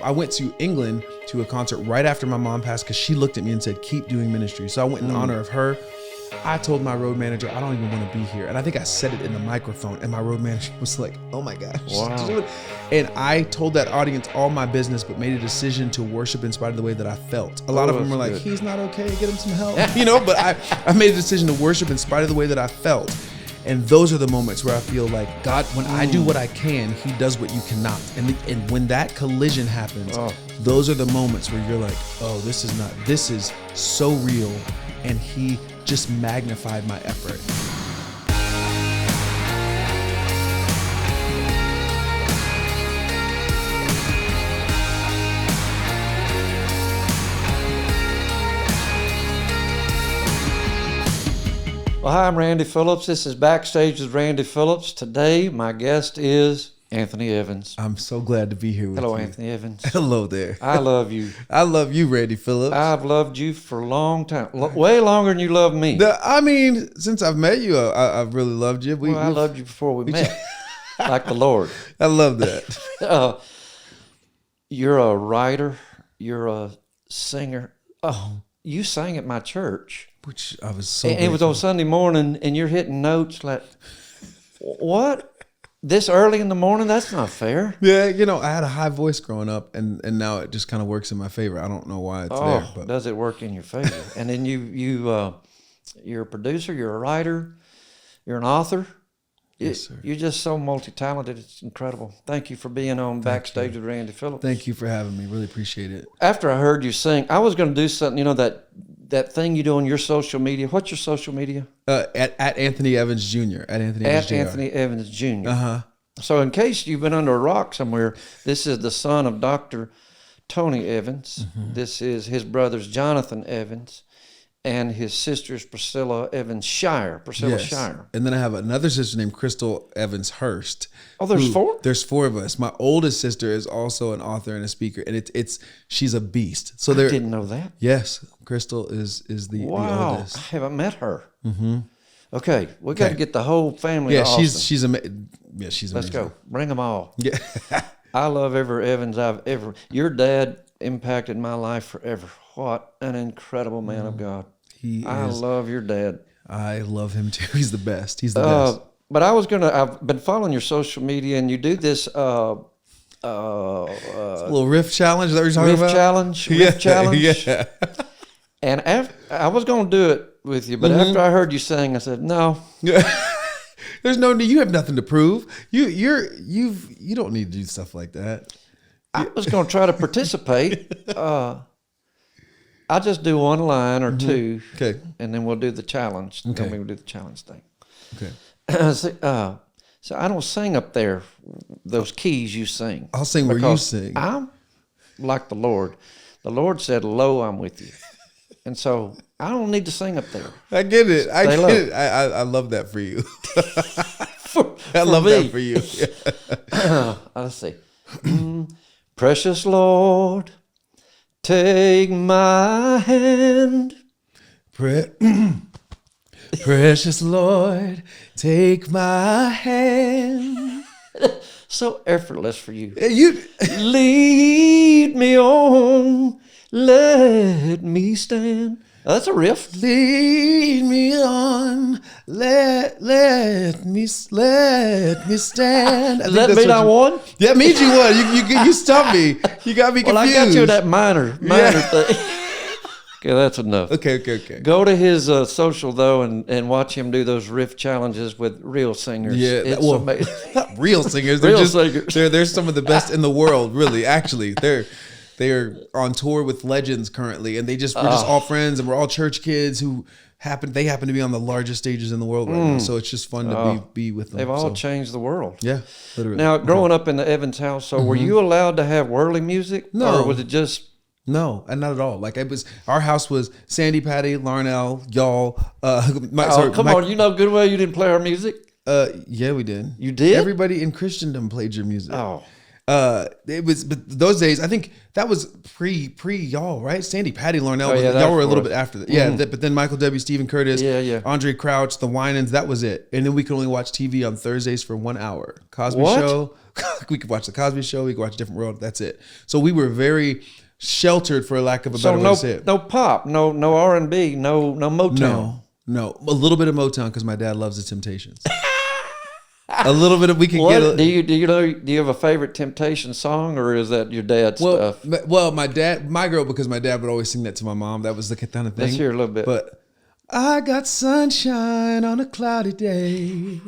I went to England to a concert right after my mom passed because she looked at me and said, keep doing ministry. So I went in honor of her. I told my road manager, I don't even want to be here. And I think I said it in the microphone, and my road manager was like, oh my gosh. Wow. And I told that audience all my business, but made a decision to worship in spite of the way that I felt. A lot of them were like, he's not okay, get him some help. But I made a decision to worship in spite of the way that I felt. And those are the moments where I feel like God, when I do what I can, he does what you cannot. And when that collision happens, those are the moments where you're like, oh, this is so real. And he just magnified my effort. Well, hi, I'm Randy Phillips. This is Backstage with Randy Phillips. Today, my guest is Anthony Evans. I'm so glad to be here with you. Hello, Anthony Evans. Hello there. I love you. I love you, Randy Phillips. I've loved you for a long time. Way longer than you love me. Since I've met you, I've really loved you. I loved you before we met, like the Lord. I love that. You're a writer. You're a singer. Oh, you sang at my church. Which I was so And it was on Sunday morning, and you're hitting notes like, what? This early in the morning? That's not fair. Yeah, I had a high voice growing up, and now it just kind of works in my favor. I don't know why it's there. But Does it work in your favor? And then you're a producer, you're a writer, you're an author. Yes, sir. You're just so multi-talented. It's incredible. Thank you for being on Backstage with Randy Phillips. Thank you for having me. Really appreciate it. After I heard you sing, I was going to do something, that thing you do on your social media. What's your social media? At Anthony Evans Jr. At Anthony Evans Jr. Uh-huh. So in case you've been under a rock somewhere, this is the son of Dr. Tony Evans. Mm-hmm. This is his brother's Jonathan Evans and his sister's Priscilla Shire. And then I have another sister named Crystal Evans Hurst. Oh, there's four? There's four of us. My oldest sister is also an author and a speaker, and she's a beast. So I didn't know that. Yes, Crystal is the oldest. I haven't met her. Mm-hmm. Okay, we got to get the whole family. Yeah, she's amazing. Yeah, she's amazing. Let's go. Bring them all. Yeah. I love every Evans I've ever. Your dad impacted my life forever. What an incredible man of God. I love your dad. I love him too. He's the best. He's the best. But I've been following your social media, and you do this little riff challenge. Is that what you're talking about? Riff challenge. Yeah. And I was going to do it with you, but after I heard you sing, I said, no. There's no need. You have nothing to prove. You don't need to do stuff like that. I was going to try to participate. I'll just do one line or two. Okay. And then we'll do the challenge. Okay. Then we'll do the challenge thing. Okay. So I don't sing up there those keys you sing. I'll sing where you sing. I'm like the Lord. The Lord said, lo, I'm with you. And so I don't need to sing up there. I get it. I get it. I love that for you. I love that for you. Yeah. Let's see. Precious Lord, take my hand. Precious Lord, take my hand. So effortless for you. You lead me on, let me stand. Oh, that's a riff. Lead me on, let me stand. Does that mean I won? That means you won. You stumped me. You got me confused. Well, I got you that minor thing. Okay, that's enough. Okay. Go to his social, though, and watch him do those riff challenges with real singers. Yeah, it's amazing. Not real singers. They're some of the best in the world, really. Actually, they're on tour with legends currently, and we're just all friends, and we're all church kids who happen to be on the largest stages in the world right now. So it's just fun to be with them. They've all changed the world. Yeah, literally. Now, growing up in the Evans household, were you allowed to have worldly music? No. Or was it just... No, and not at all. Like our house was Sandy Patty, Larnell, y'all. Come on, you know good well you didn't play our music? Yeah, we did. You did? Everybody in Christendom played your music. Oh. It was, but those days, I think that was pre y'all, right? Sandy, Patty, Larnell, yeah, y'all were a little bit after that. Yeah, but then Michael W., Stephen Curtis, Yeah. Andre Crouch, the Winans, that was it. And then we could only watch TV on Thursdays for 1 hour. Cosby What? Show, we could watch the Cosby Show, we could watch Different World, that's it. So we were very sheltered, for lack of a better way to say it. No pop, no R&B, no Motown. No, a little bit of Motown because my dad loves the Temptations. A little bit of do you have a favorite Temptation song, or is that your dad's stuff? Well, my girl, because my dad would always sing that to my mom. That was the kind of thing. Let's hear a little bit. But I got sunshine on a cloudy day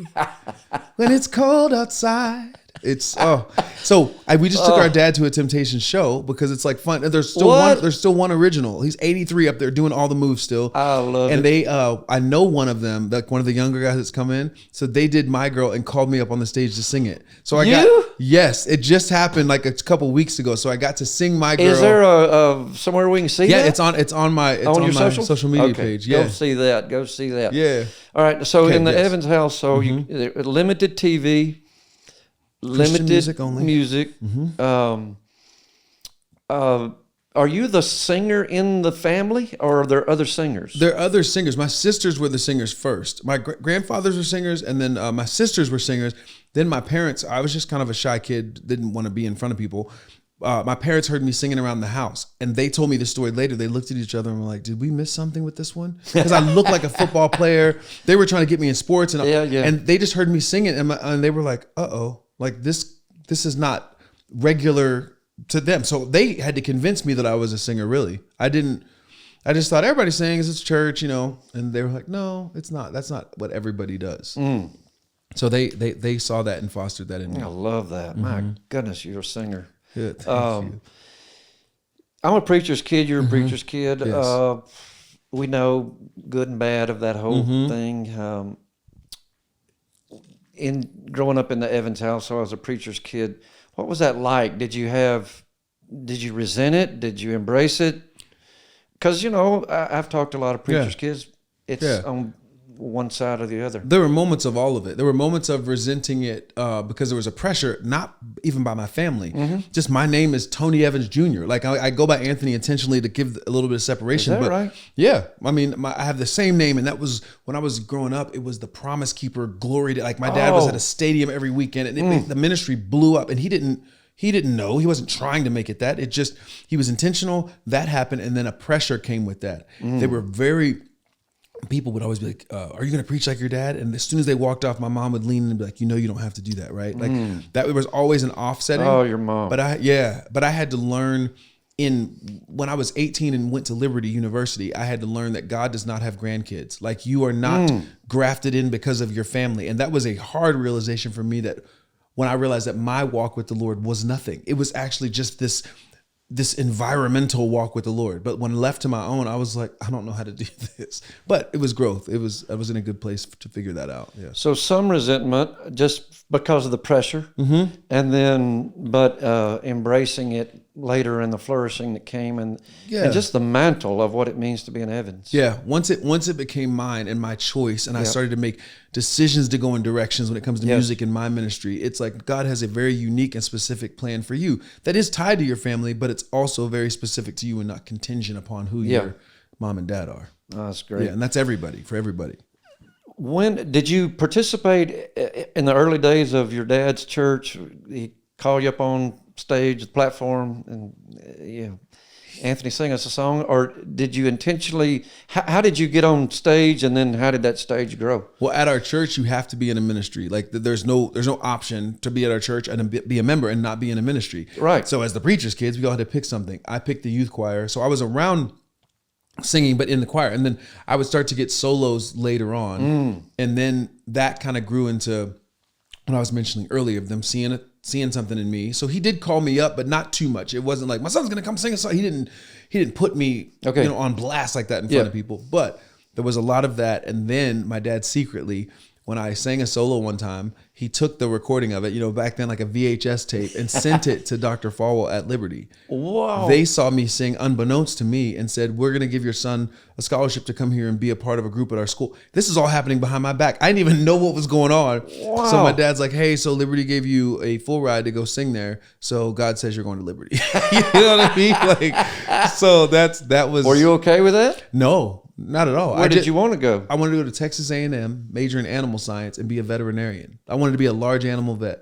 when it's cold outside. It's we just took our dad to a Temptation show because it's like fun. There's still one original. He's 83 up there doing all the moves still. I love it. And they I know one of them, like one of the younger guys that's come in. So they did My Girl and called me up on the stage to sing it. So yes, it just happened like a couple weeks ago. So I got to sing My Girl. Is there a somewhere we can see that? Yeah, it's on my social media page. Yeah. Go see that. Yeah. All right. So in the Evans house, so you limited TV. Limited music only. Are you the singer in the family, or are there other singers? There are other singers. My sisters were the singers first. My grandfathers were singers, and then my sisters were singers. Then my parents, I was just kind of a shy kid, didn't want to be in front of people. My parents heard me singing around the house, and they told me the story later. They looked at each other and were like, did we miss something with this one? Because I looked like a football player. They were trying to get me in sports, and they just heard me singing, and they were like, uh-oh. Like this is not regular to them. So they had to convince me that I was a singer, really. I just thought everybody sings, it's church, and they were like, no, it's not. That's not what everybody does. So they saw that and fostered that in me. I love that. My goodness, you're a singer. Yeah, thank you. I'm a preacher's kid. You're a preacher's kid. Yes. We know good and bad of that whole thing. In growing up in the Evans house, so I was a preacher's kid. What was that like? Did you resent it? Did you embrace it? Because, I've talked to a lot of preacher's kids. It's on one side or the other. There were moments of all of it. There were moments of resenting it because there was a pressure, not even by my family. Just my name is Tony Evans Jr. Like I go by Anthony intentionally to give a little bit of separation. Is that right? Yeah. I mean, I have the same name, and that was when I was growing up. It was the Promise Keeper glory. Like my dad was at a stadium every weekend, and the ministry blew up, and he didn't know. He wasn't trying to make it that. He was intentional. That happened, and then a pressure came with that. They were people would always be like, are you going to preach like your dad? And as soon as they walked off, my mom would lean in and be like, you don't have to do that, right? Like that was always an offsetting. Oh, your mom. But I had to learn when I was 18 and went to Liberty University, I had to learn that God does not have grandkids. Like you are not grafted in because of your family. And that was a hard realization for me, that when I realized that my walk with the Lord was nothing. It was actually just this environmental walk with the Lord. But when left to my own, I was like, I don't know how to do this. But it was growth. I was in a good place to figure that out. Yeah. So some resentment just because of the pressure, and then embracing it later in the flourishing that came, and just the mantle of what it means to be an Evans. Yeah. Once it became mine and my choice, and I started to make decisions to go in directions when it comes to music and my ministry, it's like God has a very unique and specific plan for you that is tied to your family, but it's also very specific to you and not contingent upon who your mom and dad are. Oh, that's great. Yeah, and that's for everybody. When did you participate in the early days of your dad's church? He called you up on stage, the platform, and Anthony, sing us a song, or did you intentionally? How did you get on stage, and then how did that stage grow? Well, at our church, you have to be in a ministry. Like there's no option to be at our church and be a member and not be in a ministry. Right. So as the preacher's kids, we all had to pick something. I picked the youth choir, so I was around singing, but in the choir, and then I would start to get solos later on, and then that kind of grew into what I was mentioning earlier of them seeing something in me. So he did call me up, but not too much. It wasn't like my son's gonna come sing a song. He didn't put me on blast like that in front of people. But there was a lot of that. And then my dad secretly when I sang a solo one time, he took the recording of it, back then like a VHS tape, and sent it to Dr. Falwell at Liberty. Wow. They saw me sing unbeknownst to me and said, we're going to give your son a scholarship to come here and be a part of a group at our school. This is all happening behind my back. I didn't even know what was going on. Wow. So my dad's like, hey, so Liberty gave you a full ride to go sing there. So God says you're going to Liberty. You know what I mean? Like, so that was. Were you okay with that? No. Not at all. Where did you want to go? I wanted to go to Texas A&M, major in animal science, and be a veterinarian. I wanted to be a large animal vet.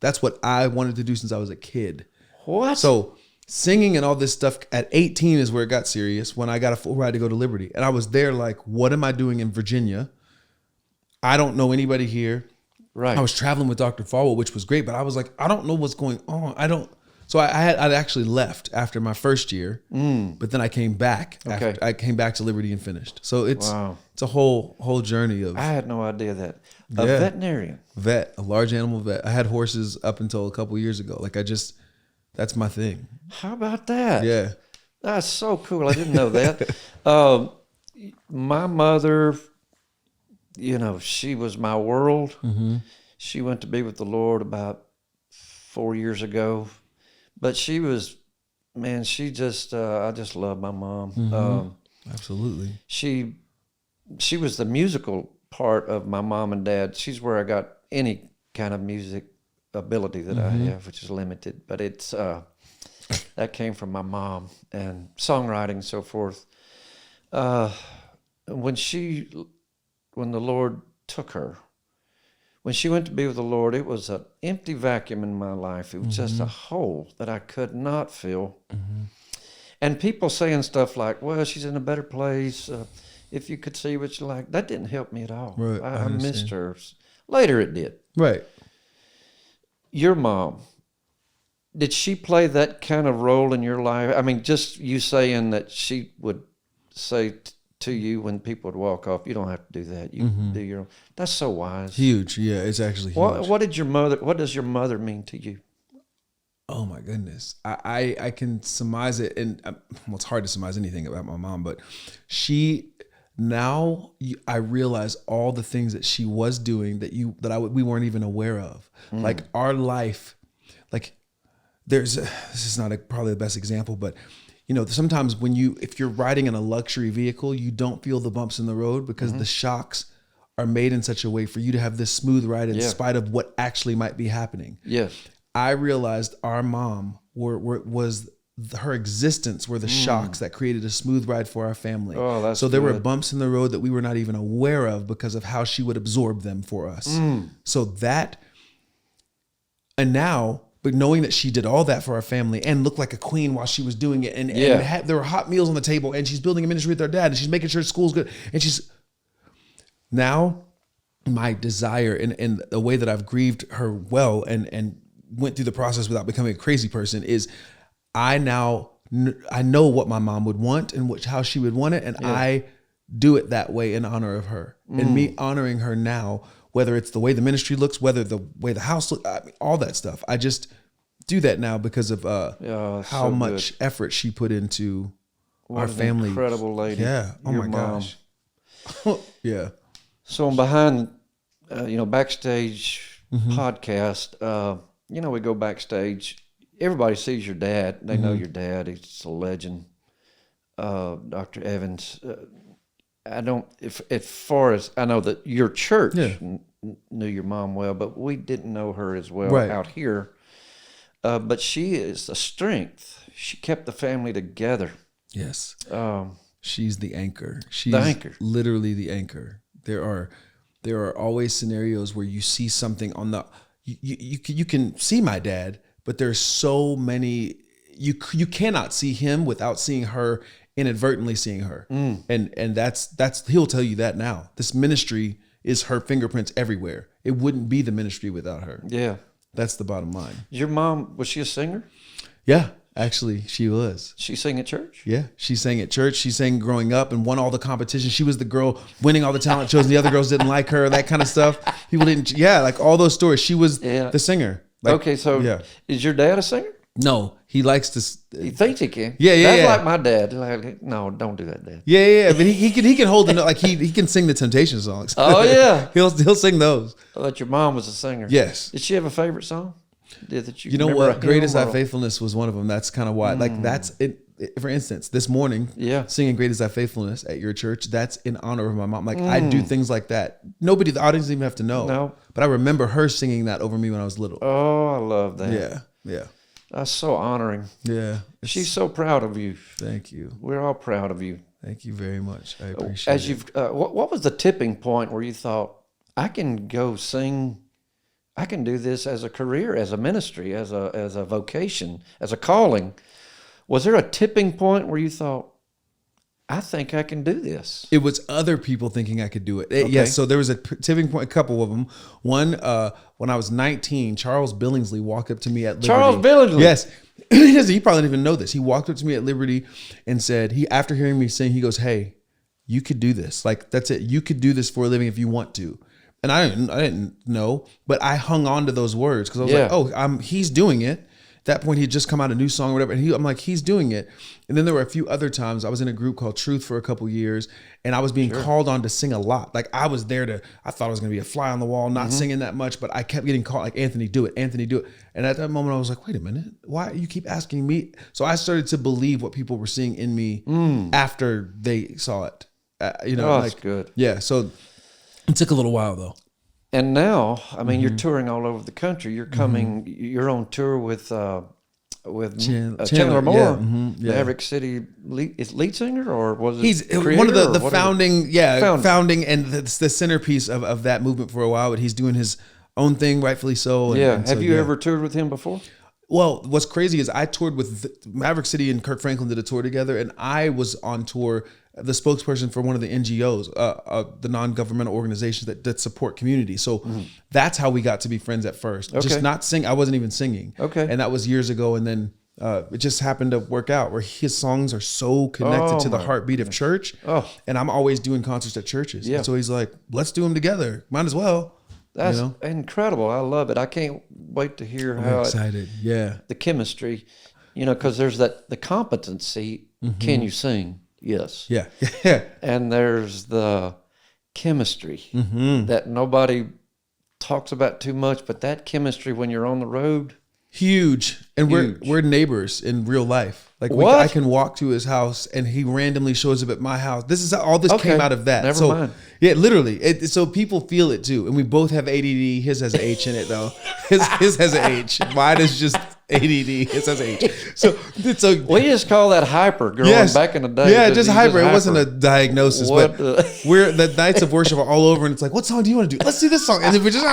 That's what I wanted to do since I was a kid. What? So singing and all this stuff at 18 is where it got serious, when I got a full ride to go to Liberty. And I was there like, what am I doing in Virginia? I don't know anybody here. Right. I was traveling with Dr. Falwell, which was great, but I was like, I don't know what's going on. So I'd actually left after my first year, but then I came back. Okay. I came back to Liberty and finished. So it's a whole journey of. I had no idea that. A veterinarian. Vet, a large animal vet. I had horses up until a couple years ago. Like that's my thing. How about that? Yeah. That's so cool. I didn't know that. My mother, she was my world. Mm-hmm. She went to be with the Lord about 4 years ago. But she was, man, she just, I just love my mom. Mm-hmm. Absolutely. She was the musical part of my mom and dad. She's where I got any kind of music ability that I have, which is limited. But it's, that came from my mom, and songwriting and so forth. When the Lord took her, when she went to be with the Lord, it was an empty vacuum in my life. It was just a hole that I could not fill. Mm-hmm. And people saying stuff like, well, she's in a better place. If you could see what you like. That didn't help me at all. Right, I missed her. Later it did. Right. Your mom, did she play that kind of role in your life? I mean, just you saying that she would say to you when people would walk off, you don't have to do that. You do your own. That's so wise. Huge. Yeah, it's actually huge. What does your mother mean to you? Oh my goodness. I can surmise it, and it's hard to surmise anything about my mom, but I realize all the things that she was doing we weren't even aware of. Like our life, like this is not probably the best example, but sometimes if you're riding in a luxury vehicle, you don't feel the bumps in the road because the shocks are made in such a way for you to have this smooth ride in spite of what actually might be happening. Yes. I realized our mom was her existence were the shocks that created a smooth ride for our family. Oh, that's so there were bumps in the road that we were not even aware of because of how she would absorb them for us. So that, and now, but knowing that she did all that for our family and looked like a queen while she was doing it, and there were hot meals on the table, and she's building a ministry with her dad, and she's making sure school's good, and now my desire and the way that I've grieved her well and went through the process without becoming a crazy person is I know what my mom would want and how she would want it, and I do it that way in honor of her. And me honoring her now, whether it's the way the ministry looks, whether the way the house looks, all that stuff. I just do that now because of how much effort she put into our family. Incredible lady. Yeah. Oh Your my gosh. Yeah. So behind, Backstage podcast, we go backstage. Everybody sees your dad. They know your dad. He's a legend. Dr. Evans. As far as I know that your church knew your mom well, but we didn't know her as well out here. But she is a strength. She kept the family together. Yes. She's the anchor. She's the anchor. Literally the anchor. There are always scenarios where you see something on the, you can see my dad, but there's so many, you cannot see him without seeing her, inadvertently seeing her. And that's he'll tell you that now. This ministry is her fingerprints everywhere. It wouldn't be the ministry without her. Yeah. That's the bottom line. Your mom, was she a singer? Yeah, actually she was. She sang at church? Yeah, she sang at church. She sang growing up and won all the competitions. She was the girl winning all the talent shows and the other girls didn't like her, that kind of stuff. People didn't, like all those stories. She was the singer. Like, okay, so is your dad a singer? No, he likes to. He thinks he can. Yeah, yeah, That's yeah. like my dad. Like, no, don't do that, Dad. Yeah, yeah, but he can hold the note. Like he can sing the Temptation songs. Oh, yeah. he'll sing those. But your mom was a singer. Yes. Did she have a favorite song? You know what? Great is Thy Faithfulness was one of them. That's kind of why. Like that's it. For instance, this morning, singing Great is Thy Faithfulness at your church, that's in honor of my mom. Like I do things like that. Nobody, the audience doesn't even have to know. No. But I remember her singing that over me when I was little. Oh, I love that. Yeah. Yeah. That's so honoring. Yeah. She's so proud of you. Thank you. We're all proud of you. Thank you very much. I appreciate As you've, what was the tipping point where you thought, I can go sing, I can do this as a career, as a ministry, as a vocation, as a calling? Was there a tipping point where you thought, I think I can do this? It was other people thinking I could do it. Okay. Yes, so there was a tipping point, a couple of them. One, when I was 19, Charles Billingsley walked up to me at Liberty. Charles Billingsley? Yes. He probably didn't even know this. He walked up to me at Liberty and said, after hearing me sing, he goes, hey, you could do this. Like, that's it. You could do this for a living if you want to. And I didn't know, but I hung on to those words because I was like, oh, he's doing it. At that point, he'd just come out a new song or whatever. And I'm like, he's doing it. And then there were a few other times I was in a group called Truth for a couple years, and I was being called on to sing a lot. Like I was there I thought I was going to be a fly on the wall, not singing that much, but I kept getting called like, Anthony, do it. Anthony, do it. And at that moment I was like, wait a minute, why you keep asking me? So I started to believe what people were seeing in me after they saw it. That's good. Yeah. So it took a little while though. And now, I mean, you're touring all over the country. You're coming. You're on tour with Chandler Moore, Maverick City lead singer, or was it? He's one of the founding and the centerpiece of that movement for a while. But he's doing his own thing, rightfully so. Have you ever toured with him before? Well, what's crazy is I toured with Maverick City and Kirk Franklin did a tour together, and I was on tour, the spokesperson for one of the NGOs, the non-governmental organizations that support community. So that's how we got to be friends at first. Okay. Just not sing. I wasn't even singing. Okay. And that was years ago. And then it just happened to work out where his songs are so connected to the heartbeat of church. Oh. And I'm always doing concerts at churches. Yeah. And so he's like, let's do them together. Might as well. That's incredible. I love it. I can't wait to hear I'm excited. The chemistry, because there's the competency. Can you sing? Yes. Yeah. And there's the chemistry that nobody talks about too much, but that chemistry when you're on the road. Huge. And we're neighbors in real life. Like I can walk to his house and he randomly shows up at my house. This is how all this came out of that. Never mind. Yeah, literally. So people feel it too. And we both have ADD. His has an H in it though. His has an H. Mine is just ADD. His has an H. So we just call that hyper, girl. Yes. Back in the day. Yeah, just hyper. It wasn't a diagnosis, but we're the nights of worship are all over, and it's like, what song do you want to do? Let's do this song. And we just,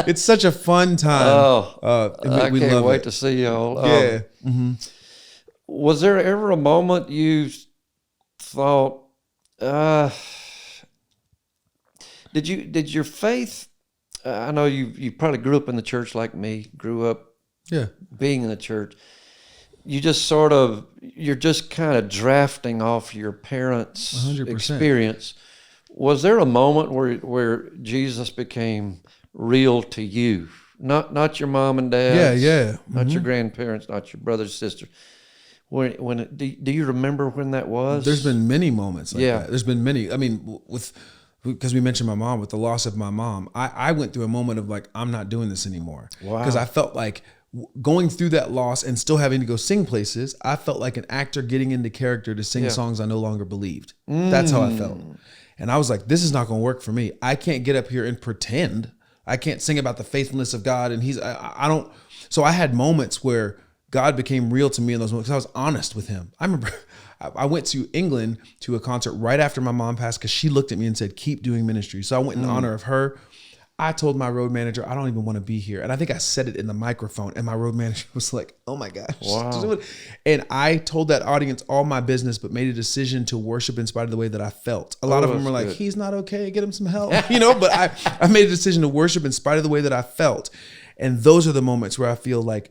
it's such a fun time. Oh, I can't wait to see y'all. Yeah. Was there ever a moment you thought, did your faith? I know you probably grew up in the church like me. Grew up, being in the church. You're just kind of drafting off your parents' 100%. experience. Was there a moment where Jesus became real to you? Not your mom and dad. Not your grandparents, not your brothers and sisters. Do you remember when that was? There's been many moments like that. There's been many. I mean, because we mentioned my mom, with the loss of my mom, I went through a moment of like, I'm not doing this anymore. Wow. Because I felt like going through that loss and still having to go sing places, I felt like an actor getting into character to sing songs I no longer believed. That's how I felt. And I was like, this is not going to work for me. I can't get up here and pretend. I can't sing about the faithfulness of God. And I don't. So I had moments where God became real to me in those moments because I was honest with him. I remember I went to England to a concert right after my mom passed because she looked at me and said, keep doing ministry. So I went in honor of her. I told my road manager, I don't even want to be here. And I think I said it in the microphone, and my road manager was like, oh my gosh. Wow. And I told that audience all my business, but made a decision to worship in spite of the way that I felt. A lot of them were like, he's not okay, get him some help. But I made a decision to worship in spite of the way that I felt. And those are the moments where I feel like,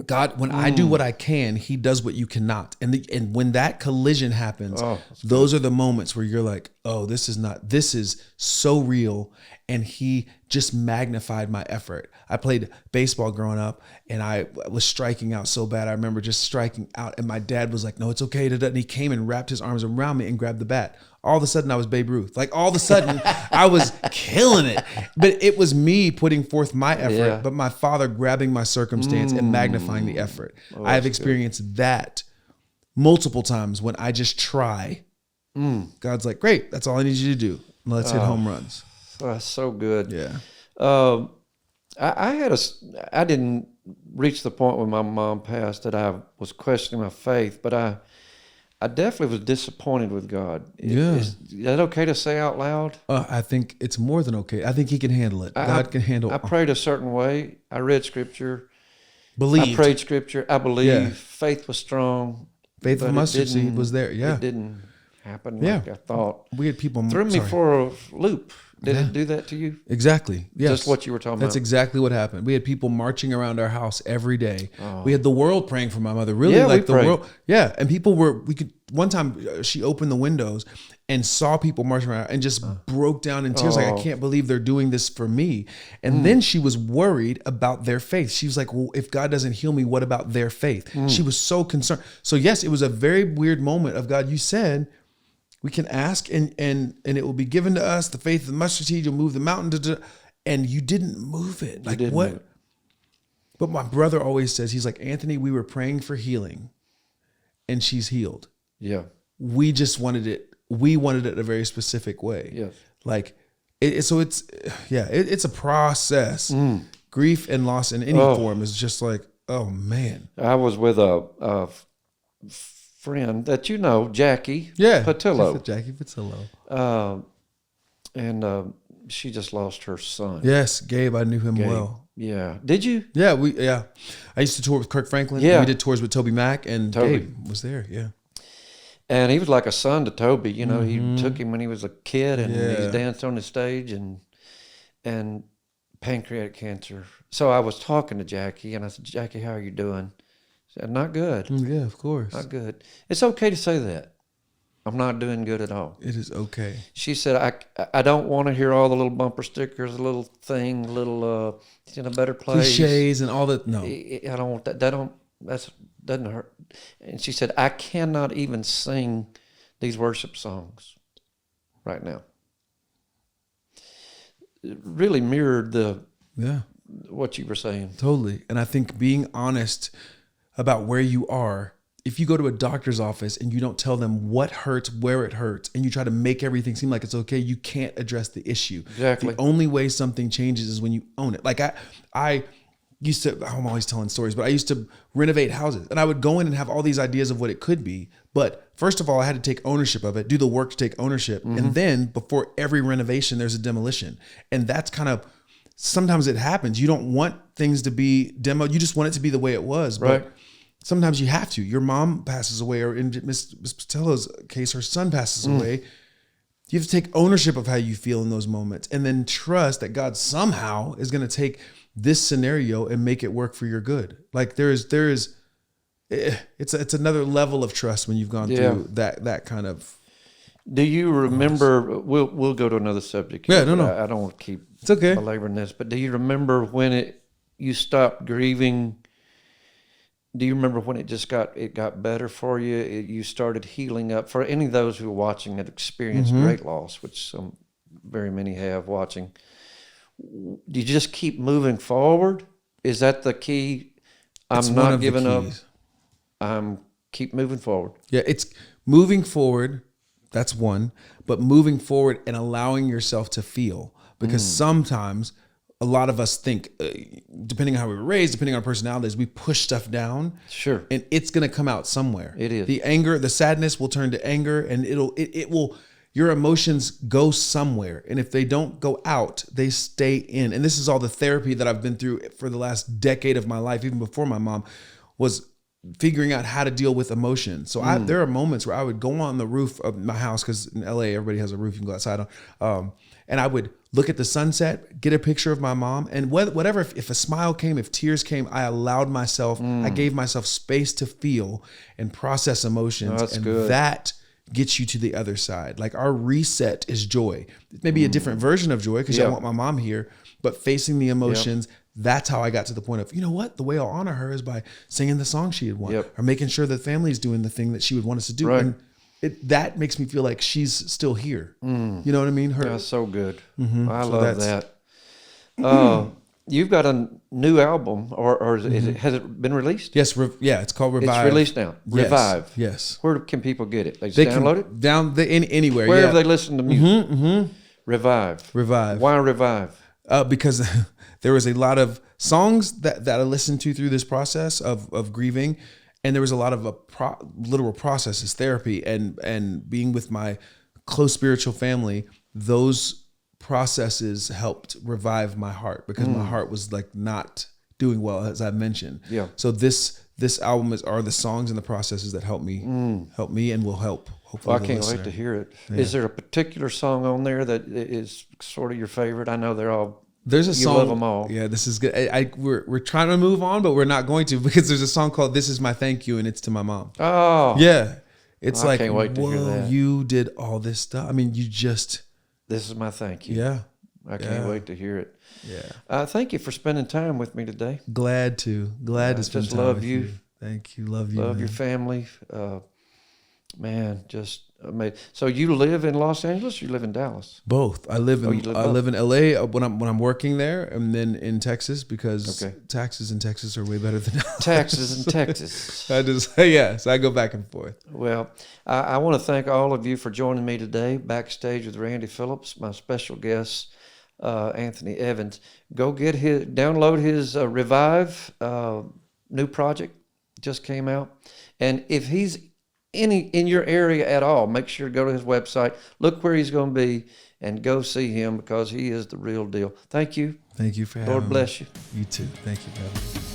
God, when I do what I can, he does what you cannot. And when that collision happens, those are the moments where you're like, oh, this is so real. And he just magnified my effort. I played baseball growing up and I was striking out so bad. I remember just striking out and my dad was like, no, it's okay. And he came and wrapped his arms around me and grabbed the bat. All of a sudden I was Babe Ruth. Like all of a sudden I was killing it. But it was me putting forth my effort, but my father grabbing my circumstance and magnifying the effort. Oh, I have experienced that multiple times when I just try. God's like, great, that's all I need you to do. Let's hit home runs. That's so good. Yeah. I didn't reach the point when my mom passed that I was questioning my faith, but I definitely was disappointed with God. Is that okay to say out loud? I think it's more than okay. I think he can handle it. God can handle it. I prayed a certain way. I read scripture. Believed. I prayed scripture. I believed. Yeah. Faith was strong. Faith of mustard seed was there. Yeah. It didn't happen like I thought. We had people threw me for a loop. Did it do that to you? Exactly. Yes. Just what you were talking about. That's exactly what happened. We had people marching around our house every day. We had the world praying for my mother. Really, like the world. Yeah. And people one time she opened the windows and saw people marching around and just broke down in tears. Like, I can't believe they're doing this for me. And then she was worried about their faith. She was like, well, if God doesn't heal me, what about their faith? She was so concerned. So yes, it was a very weird moment of God. You said, we can ask and it will be given to us. The faith of the mustard seed, you'll move the mountain. And you didn't move it. Like what? But my brother always says, he's like, Anthony, we were praying for healing and she's healed. Yeah. We just wanted it. We wanted it a very specific way. Yes. Like, it's a process. Grief and loss in any form is just like, oh man. I was with a friend that Jackie Patillo. Jackie Patillo. And she just lost her son. Yes, Gabe, I knew him well. Yeah. Did you? Yeah, I used to tour with Kirk Franklin. Yeah. We did tours with Toby Mac and Gabe was there, yeah. And he was like a son to Toby. He took him when he was a kid and he danced on the stage and pancreatic cancer. So I was talking to Jackie and I said, Jackie, how are you doing? She said, not good. Yeah, of course. Not good. It's okay to say that. I'm not doing good at all. It is okay. She said, I don't want to hear all the little bumper stickers, the little thing, it's in a better place. Cliches and all that. No. I don't want that. That doesn't hurt. And she said, I cannot even sing these worship songs right now. It really mirrored what you were saying. Totally. And I think being honest about where you are, if you go to a doctor's office and you don't tell them what hurts, where it hurts, and you try to make everything seem like it's okay, you can't address the issue. Exactly. The only way something changes is when you own it. Like I'm always telling stories, but I used to renovate houses and I would go in and have all these ideas of what it could be. But first of all, I had to take ownership of it, do the work to take ownership. And then before every renovation, there's a demolition. And that's sometimes it happens. You don't want things to be demoed. You just want it to be the way it was. But sometimes you have to. Your mom passes away, or in Miss Patello's case, her son passes away. You have to take ownership of how you feel in those moments and then trust that God somehow is going to take this scenario and make it work for your good. Like it's another level of trust when you've gone through that kind of. Do you remember, we'll go to another subject. Yeah, no. I don't want to keep okay. belaboring this, but do you remember when you stopped grieving? Do you remember when it got better for you? You started healing up. For any of those who are watching that experienced great loss, which very many have watching, do you just keep moving forward? Is that the key? I'm not giving up. I'm keep moving forward. Yeah, it's moving forward. That's one. But moving forward and allowing yourself to feel. Because sometimes a lot of us think, depending on how we were raised, depending on our personalities, we push stuff down. Sure. And it's going to come out somewhere. It is. The anger, the sadness will turn to anger, and it will, your emotions go somewhere. And if they don't go out, they stay in. And this is all the therapy that I've been through for the last decade of my life, even before my mom, was figuring out how to deal with emotion. So there are moments where I would go on the roof of my house, because in LA, everybody has a roof you can go outside on. And I would look at the sunset, get a picture of my mom, and whatever, if a smile came, if tears came, I allowed myself, I gave myself space to feel and process emotions. That's good. That gets you to the other side. Like our reset is joy. It may be a different version of joy because I want my mom here, but facing the emotions, that's how I got to the point of, you know what, the way I'll honor her is by singing the song she had won or making sure the family's doing the thing that she would want us to do. Right. And that makes me feel like she's still here. You know what I mean? That's so good. I love that. You've got a new album, or has it been released? Yes, it's called Revive. It's released now. Yes, Revive. Yes. Where can people get it? They download it? Anywhere. Wherever they listen to music. Revive. Why Revive? Because there was a lot of songs that I listened to through this process of grieving, and there was a lot of literal processes, therapy, and being with my close spiritual family. Those processes helped revive my heart because my heart was like not doing well, as I mentioned. Yeah. So this album are the songs and the processes that help me and will help. Hopefully, I can't wait to hear it. Yeah. Is there a particular song on there that is sort of your favorite? I know they're all. There's a song. You love them all. Yeah, this is good. We're trying to move on, but we're not going to because there's a song called "This Is My Thank You" and it's to my mom. Oh. Yeah. It's I can't wait to hear that. You did all this stuff. I mean, you just. This is my thank you. Yeah. I can't wait to hear it. Yeah. Thank you for spending time with me today. Glad to spend time love with you. Thank you. Love you. Love your family. Man, just amazing. So you live in Los Angeles or you live in Dallas? Both. I live in LA when I'm working there, and then in Texas because taxes in Texas are way better than taxes in Texas. So I go back and forth. Well, I want to thank all of you for joining me today, Backstage with Randy Phillips, my special guest, Anthony Evans. Go download his Revive new project, just came out. And if he's in your area at all, make sure to go to his website, look where he's going to be, and go see him because he is the real deal. Thank you. Thank you for having me. Lord bless you. You too. Thank you, brother.